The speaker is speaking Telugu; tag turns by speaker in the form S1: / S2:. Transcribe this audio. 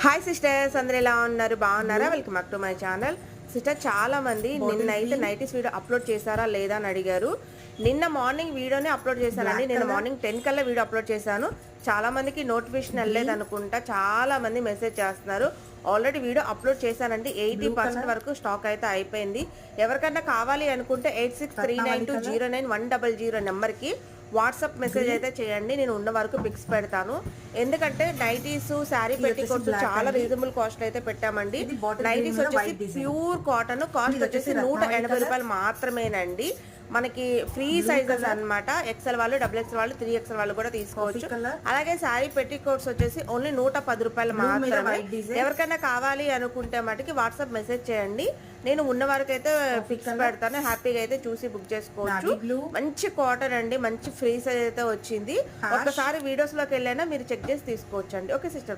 S1: హాయ్ సిస్టర్స్, అందరూ ఎలా ఉన్నారు? బాగున్నారా? Welcome back to my channel. Sister, చాలా మంది నిన్నైతే నైటీస్ వీడియో అప్లోడ్ చేశారా లేదా అని అడిగారు. నిన్న మార్నింగ్ వీడియోనే అప్లోడ్ చేశానండి. నిన్న మార్నింగ్ 10 కల్లా వీడియో అప్లోడ్ చేశాను. చాలా మందికి నోటిఫికేషన్ వెళ్ళలేదు అనుకుంటా. చాలా మంది మెసేజ్ చేస్తున్నారు. ఆల్రెడీ వీడియో అప్లోడ్ చేశానండి. 80% వరకు స్టాక్ అయితే అయిపోయింది. ఎవరికైనా కావాలి అనుకుంటే 8639209100 నెంబర్కి వాట్సాప్ మెసేజ్ అయితే చేయండి. నేను ఉన్న వరకు పిక్స్ పెడతాను. ఎందుకంటే నైటీస్, శారీ పెట్టికోట్స్ చాలా రీజనబుల్ కాస్ట్ అయితే పెట్టామండి. నైటీస్ వచ్చేసి ప్యూర్ కాటన్, కాస్ట్ వచ్చేసి 180 రూపాయలు మాత్రమేనండి. మనకి ఫ్రీ సైజెస్ అన్నమాట. ఎక్సెల్ వాళ్ళు, XXL వాళ్ళు, 3XL వాళ్ళు కూడా తీసుకోవచ్చు. అలాగే శారీ పెట్టికోట్స్ వచ్చేసి ఓన్లీ 110 రూపాయలు మాత్రమే. ఎవరికైనా కావాలి అనుకుంటే మటుకి వాట్సాప్ మెసేజ్ చేయండి. నేను ఉన్న వరకు అయితే ఫిక్స్ పెడతాను. హ్యాపీగా అయితే చూసి బుక్ చేసుకోవచ్చు. మంచి కాటన్ అండి, మంచి ఫ్రీ సైజ్ అయితే వచ్చింది. ఒక్కసారి వీడియోస్ లోకి వెళ్ళైనా మీరు చెక్ చేసి తీసుకోవచ్చు అండి. Okay sister.